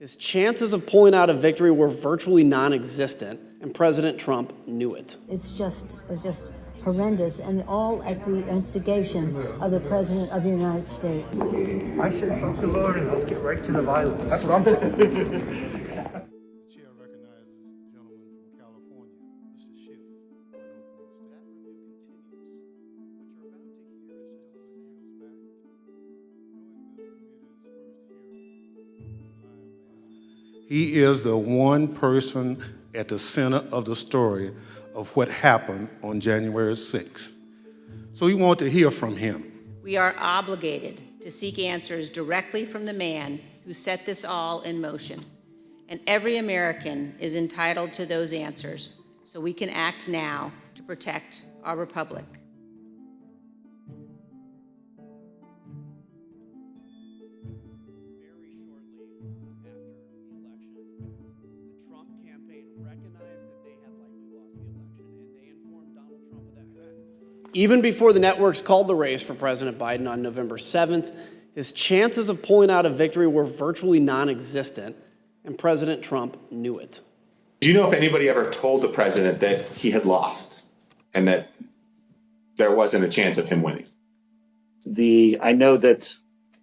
His chances of pulling out a victory were virtually non-existent, and President Trump knew it. It's just horrendous, and all at the instigation of the President of the United States. I said, thank the Lord, and let's get right to the violence. That's what I'm doing. The chair recognizes the gentleman from California, Mr. Schiff, for an opening statement. That review continues. What you're about to hear is just a sails back. He is the one person at the center of the story of what happened on January 6th. So we want to hear from him. We are obligated to seek answers directly from the man who set this all in motion. And every American is entitled to those answers, so we can act now to protect our republic. Very shortly after the election, the Trump campaign recognized that they had likely lost the election, and they informed Donald Trump of that fact. Even before the networks called the race for President Biden on November 7th, his chances of pulling out a victory were virtually non-existent, and President Trump knew it. Do you know if anybody ever told the president that he had lost and that there wasn't a chance of him winning? I know that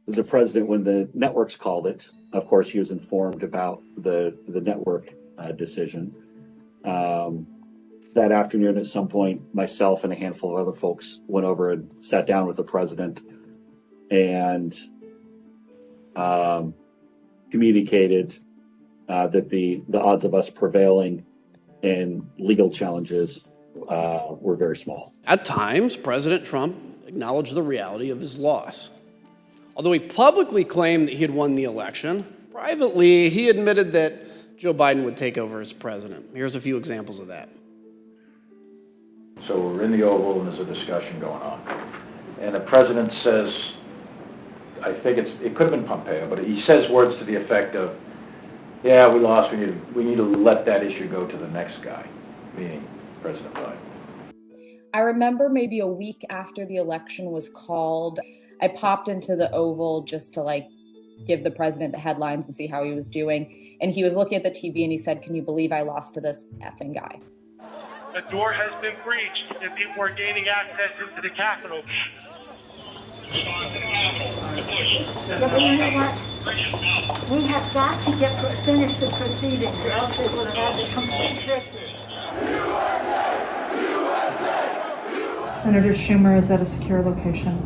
the president, when the networks called it, of course, he was informed about the network decision. That afternoon, at some point, myself and a handful of other folks went over and sat down with the president and communicated that the odds of us prevailing in legal challenges were very small. At times, President Trump acknowledged the reality of his loss. Although he publicly claimed that he had won the election, privately, he admitted that Joe Biden would take over as president. Here's a few examples of that. So we're in the Oval and there's a discussion going on. And the president says, I think it could have been Pompeo, but he says words to the effect of, yeah, we lost, we need to let that issue go to the next guy, meaning President Biden. I remember maybe a week after the election was called, I popped into the Oval just to give the president the headlines and see how he was doing. And he was looking at the TV and he said, "Can you believe I lost to this effing guy?" The door has been breached and people are gaining access into the Capitol. Yeah, but you know what? We have got to finish the proceedings, or else they will have the complete victory. Senator Schumer is at a secure location,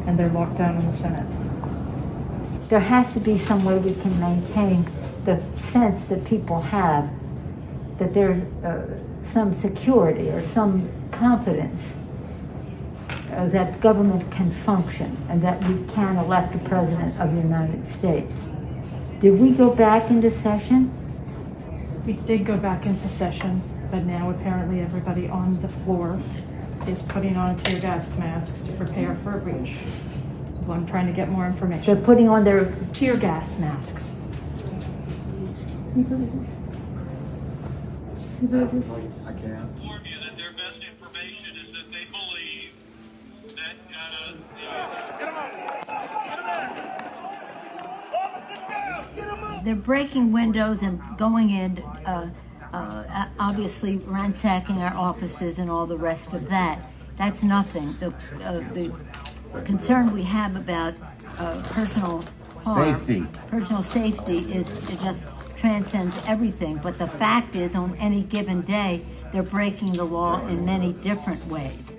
and they're locked down in the Senate. There has to be some way we can maintain the sense that people have that there's some security or some confidence that government can function and that we can elect the President of the United States. Did we go back into session? We did go back into session, but now apparently everybody on the floor is putting on tear gas masks to prepare for a breach. Well, I'm trying to get more information. They're putting on their tear gas masks. You believe this? You believe this? I can't. That their best information is that they believe that they're breaking windows and going in, obviously ransacking our offices and all the rest of that. That's nothing. The concern we have about personal harm, personal safety it just transcends everything. But the fact is, on any given day, they're breaking the law in many different ways.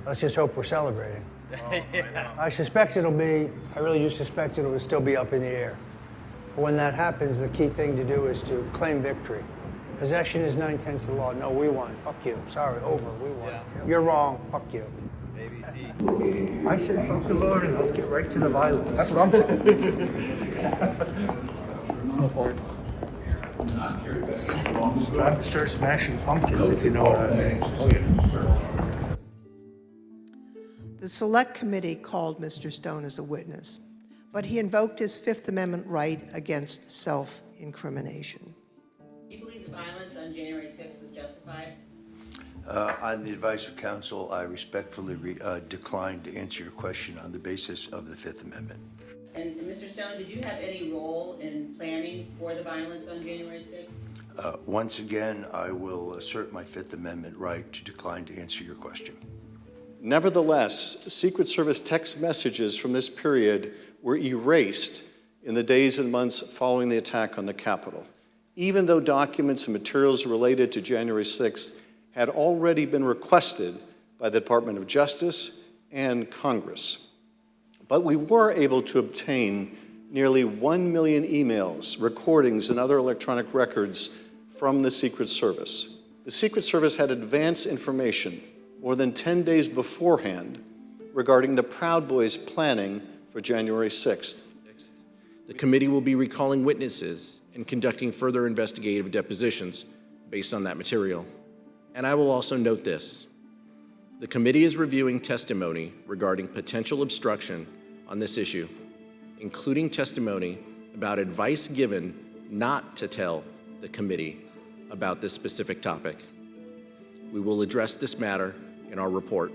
Let's just hope we're celebrating. I really do suspect it'll still be up in the air. But when that happens, the key thing to do is to claim victory. Possession is 9/10 of the law. No, we won. Fuck you. Sorry, over. We won. Yeah. You're wrong. Fuck you. ABC. I said, thank the Lord, and let's get right to the violence. That's what I'm doing. It's no point. Time to start smashing pumpkins, if you know what I mean. Oh, yeah. The Select Committee called Mr. Stone as a witness, but he invoked his Fifth Amendment right against self-incrimination. Do you believe the violence on January 6th was justified? On the advice of counsel, I respectfully decline to answer your question on the basis of the Fifth Amendment. And Mr. Stone, did you have any role in planning for the violence on January 6th? Once again, I will assert my Fifth Amendment right to decline to answer your question. Nevertheless, Secret Service text messages from this period were erased in the days and months following the attack on the Capitol, even though documents and materials related to January 6th had already been requested by the Department of Justice and Congress. But we were able to obtain nearly 1 million emails, recordings, and other electronic records from the Secret Service. The Secret Service had advance information more than 10 days beforehand regarding the Proud Boys' planning for January 6th. The committee will be recalling witnesses and conducting further investigative depositions based on that material. And I will also note this. The committee is reviewing testimony regarding potential obstruction on this issue, including testimony about advice given not to tell the committee about this specific topic. We will address this matter in our report.